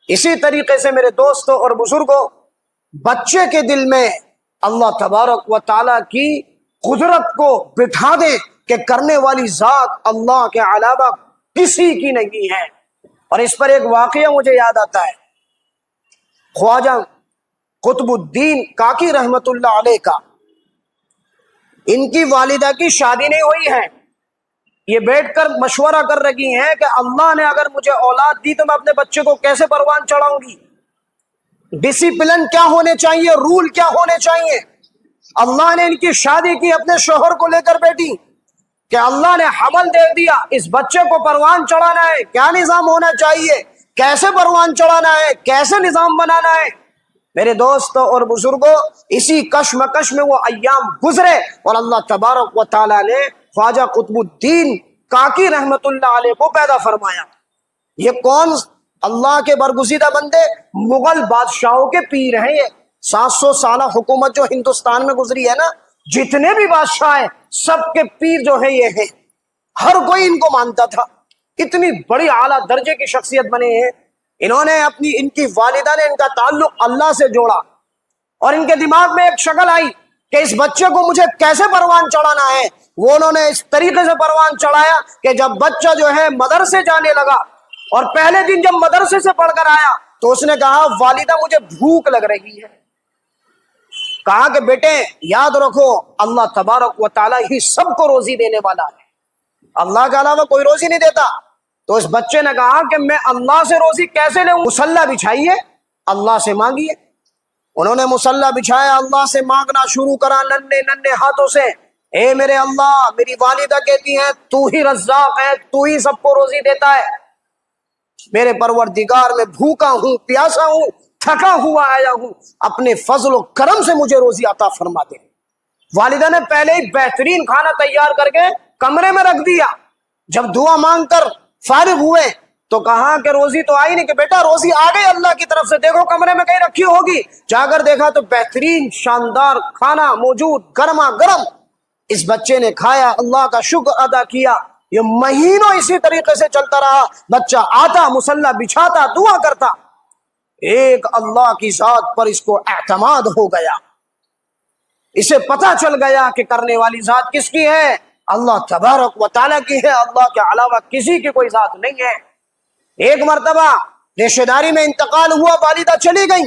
اسی طریقے سے میرے دوستوں اور بزرگوں، بچے کے دل میں اللہ تبارک و تعالیٰ کی قدرت کو بٹھا دیں کہ کرنے والی ذات اللہ کے علاوہ کسی کی نہیں ہے۔ اور اس پر ایک واقعہ مجھے یاد آتا ہے، خواجہ قطب الدین کاکی رحمت اللہ علیہ کا۔ ان کی والدہ کی شادی نہیں ہوئی ہے، یہ بیٹھ کر مشورہ کر رہی ہیں کہ اللہ نے اگر مجھے اولاد دی تو میں اپنے بچے کو کیسے پروان چڑھاؤں گی، ڈسپلن کیا ہونے چاہیے، رول کیا ہونے چاہیے۔ اللہ نے ان کی شادی کی اپنے شوہر کو لے کر بیٹی کہ اللہ نے حمل دے دیا، اس بچے کو پروان چڑھانا ہے، کیا نظام ہونا چاہیے، کیسے پروان چڑھانا ہے، کیسے نظام بنانا ہے۔ میرے دوستوں اور بزرگوں، اسی کشمکش میں وہ ایام گزرے اور اللہ تبارک و تعالیٰ نے خواجہ قطب الدین کاکی رحمت اللہ علیہ کو پیدا فرمایا۔ یہ کون؟ اللہ کے برگزیدہ بندے، مغل بادشاہوں کے پیر ہیں۔ یہ 700 سالہ حکومت جو ہندوستان میں گزری ہے نا، جتنے بھی بادشاہ ہیں سب کے پیر جو ہے یہ ہیں، ہر کوئی ان کو مانتا تھا۔ اتنی بڑی اعلیٰ درجے کی شخصیت بنے ہیں۔ انہوں نے ان کی والدہ نے ان کا تعلق اللہ سے جوڑا، اور ان کے دماغ میں ایک شکل آئی کہ اس بچے کو مجھے کیسے پروان چڑھانا ہے۔ وہ انہوں نے اس طریقے سے پروان چڑھایا کہ جب بچہ جو ہے مدرسے جانے لگا، اور پہلے دن جب مدرسے سے پڑھ کر آیا تو اس نے کہا والدہ مجھے بھوک لگ رہی ہے۔ کہا کہ بیٹے یاد رکھو اللہ تبارک و تعالیٰ ہی سب کو روزی دینے والا ہے، اللہ کے علاوہ کوئی روزی نہیں دیتا۔ تو اس بچے نے کہا کہ میں اللہ سے روزی کیسے لوں؟ مصلی بچھائیے، اللہ سے مانگیے۔ انہوں نے مصلی بچھایا، اللہ سے مانگنا شروع کرا ننھے ننھے ہاتھوں سے۔ اے میرے اللہ، میری والدہ کہتی ہیں تو ہی رزاق ہے، تو ہی سب کو روزی دیتا ہے، میرے پروردگار میں بھوکا ہوں، پیاسا ہوں، تھکا ہوا آیا ہوں، اپنے فضل و کرم سے مجھے روزی عطا فرما دے۔ والدہ نے پہلے ہی بہترین کھانا تیار کر کے کمرے میں رکھ دیا۔ جب دعا مانگ کر فارغ ہوئے تو کہا کہ روزی تو آئی نہیں، کہ بیٹا روزی آ گئی اللہ کی طرف سے، دیکھو کمرے میں کہیں رکھی ہوگی۔ جا کر دیکھا تو بہترین شاندار کھانا موجود، گرما گرم۔ اس بچے نے کھایا، اللہ کا شکر ادا کیا۔ یہ مہینوں اسی طریقے سے چلتا رہا، بچہ آتا، مصلی بچھاتا، دعا کرتا۔ ایک اللہ کی ذات پر اس کو اعتماد ہو گیا، اسے پتہ چل گیا کہ کرنے والی ذات کس کی ہے؟ اللہ تبارک و تعالیٰ کی ہے، اللہ کے علاوہ کسی کی کوئی ذات نہیں ہے۔ ایک مرتبہ رشتہ داری میں انتقال ہوا، والدہ چلی گئی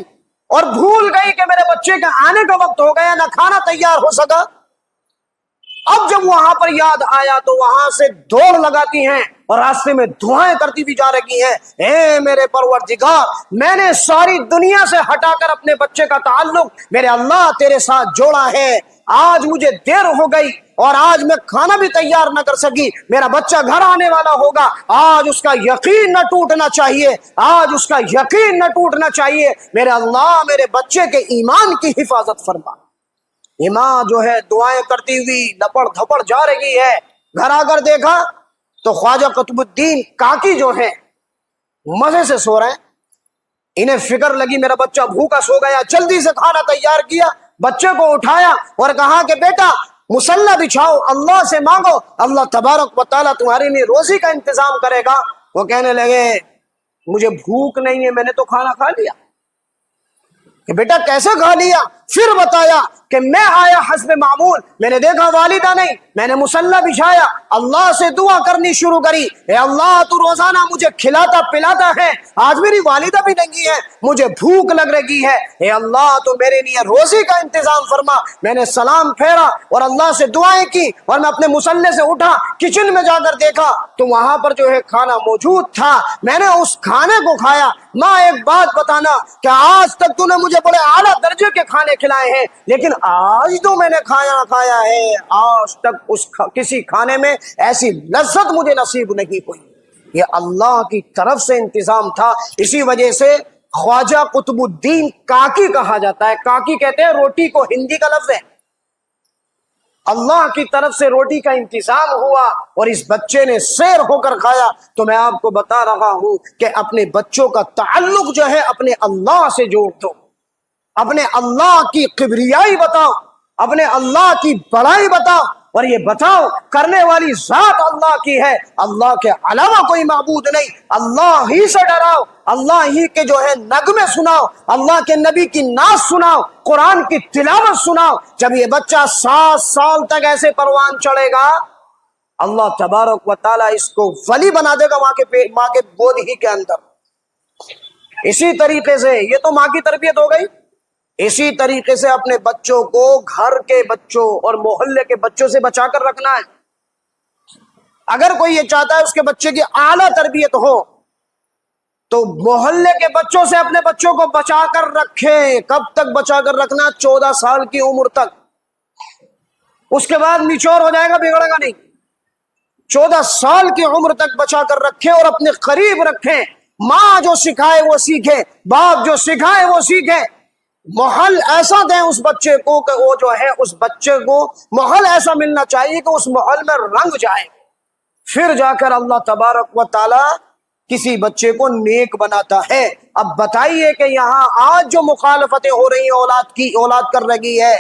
اور بھول گئی کہ میرے بچے کے آنے کا وقت ہو گیا، نہ کھانا تیار ہو سکا۔ اب جب وہاں پر یاد آیا تو وہاں سے دوڑ لگاتی ہیں اور راستے میں دعائیں کرتی بھی جا رہی ہیں، اے میرے پروردگار، میں نے ساری دنیا سے ہٹا کر اپنے بچے کا تعلق میرے اللہ تیرے ساتھ جوڑا ہے۔ آج مجھے دیر ہو گئی اور آج میں کھانا بھی تیار نہ کر سکی، میرا بچہ گھر آنے والا ہوگا، آج اس کا یقین نہ ٹوٹنا چاہیے، آج اس کا یقین نہ ٹوٹنا چاہیے۔ میرے اللہ میرے بچے کے ایمان کی حفاظت فرما۔ ماں جو ہے دعائیں کرتی ہوئی لپڑ دھپڑ جا رہی ہے، گھر آ کر دیکھا تو خواجہ قطب الدین کاکی جو ہے مزے سے سو رہے ہیں۔ انہیں فکر لگی میرا بچہ بھوکا سو گیا، جلدی سے کھانا تیار کیا، بچے کو اٹھایا اور کہا کہ بیٹا مصلی بچھاؤ، اللہ سے مانگو، اللہ تبارک و تعالیٰ تمہارے لیے روزی کا انتظام کرے گا۔ وہ کہنے لگے مجھے بھوک نہیں ہے، میں نے تو کھانا کھا لیا۔ کہ بیٹا کیسے کھا لیا؟ پھر بتایا کہ میں آیا حسب معمول، میں نے دیکھا والدہ نہیں، میں نے مصلی بچھایا، اللہ سے دعا کرنی شروع کری، اے اللہ تو روزانہ مجھے کھلاتا پلاتا ہے، آج میری والدہ بھی نہیں ہے، مجھے بھوک لگ رہی ہے، اے اللہ تو میرے لیے روزی کا انتظام فرما۔ میں نے سلام پھیرا اور اللہ سے دعائیں کی اور میں اپنے مصلی سے اٹھا، کچن میں جا کر دیکھا تو وہاں پر جو ہے کھانا موجود تھا، میں نے اس کھانے کو کھایا۔ ماں ایک بات بتانا کہ آج تک تو نے مجھے بڑے اعلیٰ درجے کے کھانے کھلائے ہیں، لیکن آج تو میں نے کھایا ہے، آج تک کسی کھانے میں ایسی لذت مجھے نصیب نہیں ہوئی۔ یہ اللہ کی طرف سے انتظام تھا۔ اسی وجہ سے خواجہ قطب الدین کاکی کہا جاتا ہے۔ کاکی کہتے ہیں روٹی کو، ہندی کا لفظ ہے۔ اللہ کی طرف سے روٹی کا انتظام ہوا اور اس بچے نے سیر ہو کر کھایا۔ تو میں آپ کو بتا رہا ہوں کہ اپنے بچوں کا تعلق جو ہے اپنے اللہ سے جوڑ دو، اپنے اللہ کی کبریائی بتاؤ، اپنے اللہ کی بڑائی بتاؤ، اور یہ بتاؤ کرنے والی ذات اللہ کی ہے، اللہ کے علاوہ کوئی معبود نہیں، اللہ ہی سے ڈراؤ، اللہ ہی کے جو ہے نغمے سناؤ، اللہ کے نبی کی نعت سناؤ، قرآن کی تلاوت سناؤ۔ جب یہ بچہ 7 سال تک ایسے پروان چڑھے گا، اللہ تبارک و تعالیٰ اس کو ولی بنا دے گا ماں کے گود ہی کے اندر۔ اسی طریقے سے یہ تو ماں کی تربیت ہو گئی، اسی طریقے سے اپنے بچوں کو گھر کے بچوں اور محلے کے بچوں سے بچا کر رکھنا ہے۔ اگر کوئی یہ چاہتا ہے اس کے بچے کی اعلیٰ تربیت ہو تو محلے کے بچوں سے اپنے بچوں کو بچا کر رکھے۔ کب تک بچا کر رکھنا؟ 14 سال کی عمر تک۔ اس کے بعد میچور ہو جائے گا، بگڑے گا نہیں۔ 14 سال کی عمر تک بچا کر رکھے اور اپنے قریب رکھیں۔ ماں جو سکھائے وہ سیکھے، باپ جو سکھائے وہ سیکھے۔ ماحول ایسا دیں اس بچے کو کہ وہ جو ہے اس بچے کو ماحول ایسا ملنا چاہیے کہ اس ماحول میں رنگ جائے، پھر جا کر اللہ تبارک و تعالی کسی بچے کو نیک بناتا ہے۔ اب بتائیے کہ یہاں آج جو مخالفتیں ہو رہی ہیں اولاد کر رہی ہے،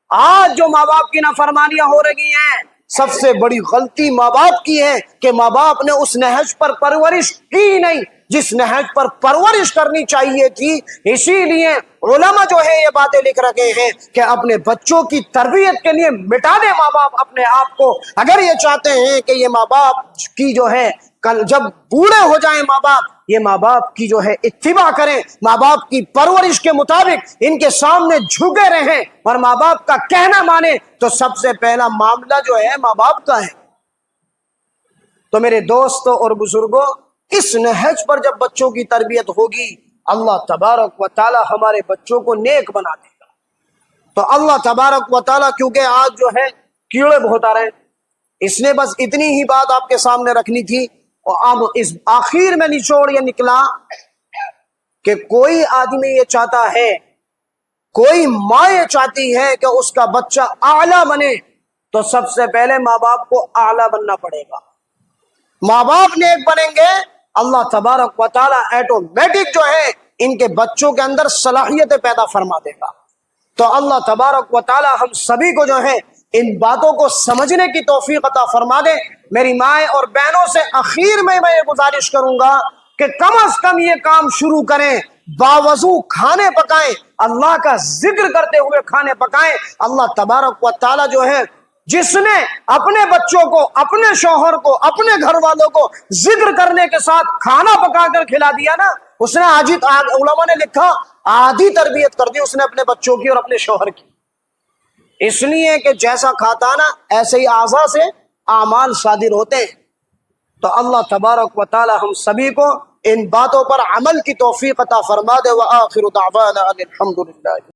آج جو ماں باپ کی نافرمانیاں ہو رہی ہیں، سب سے بڑی غلطی ماں باپ کی ہے کہ ماں باپ نے اس نہج پر پرورش کی نہیں جس نہج پر پرورش کرنی چاہیے تھی۔ اسی لیے علماء جو ہے یہ باتیں لکھ رکھے ہیں کہ اپنے بچوں کی تربیت کے لیے مٹا دے ماں باپ اپنے آپ کو۔ اگر یہ چاہتے ہیں کہ یہ ماں باپ کی جو ہے کل جب بوڑھے ہو جائیں ماں باپ، یہ ماں باپ کی جو ہے اتباع کریں، ماں باپ کی پرورش کے مطابق ان کے سامنے جھکے رہیں اور ماں باپ کا کہنا مانیں، تو سب سے پہلا معاملہ جو ہے ماں باپ کا ہے۔ تو میرے دوستوں اور بزرگوں، اس نہج پر جب بچوں کی تربیت ہوگی، اللہ تبارک و تعالی ہمارے بچوں کو نیک بنا دے گا۔ تو اللہ تبارک و تعالی، کیونکہ آج جو ہے کیڑے بہت آ رہے ہیں، اس نے بس اتنی ہی بات آپ کے سامنے رکھنی تھی۔ اور اب اس آخر میں نچوڑ یہ نکلا کہ کوئی آدمی یہ چاہتا ہے، کوئی ماں یہ چاہتی ہے کہ اس کا بچہ اعلیٰ بنے، تو سب سے پہلے ماں باپ کو اعلیٰ بننا پڑے گا۔ ماں باپ نیک بنیں گے، اللہ تبارک و تعالیٰ ایٹومیٹک جو ہے ان کے بچوں کے اندر صلاحیتیں پیدا فرما دے گا۔ تو اللہ تبارک و تعالیٰ ہم سبھی کو جو ہے ان باتوں کو سمجھنے کی توفیق عطا فرما دے۔ میری مائیں اور بہنوں سے اخیر میں یہ گزارش کروں گا کہ کم از کم یہ کام شروع کریں، باوضو کھانے پکائیں، اللہ کا ذکر کرتے ہوئے کھانے پکائیں۔ اللہ تبارک و تعالیٰ جو ہے جس نے اپنے بچوں کو، اپنے شوہر کو، اپنے گھر والوں کو ذکر کرنے کے ساتھ کھانا پکا کر کھلا دیا نا، اس نے علماء نے لکھا آدھی تربیت کر دی اس نے اپنے بچوں کی اور اپنے شوہر کی۔ اس لیے کہ جیسا کھاتا نا ایسے ہی اعضاء سے اعمال صادر ہوتے ہیں۔ تو اللہ تبارک و تعالی ہم سبھی کو ان باتوں پر عمل کی توفیق عطا فرما دے۔ وآخر دعوانا ان الحمد للہ۔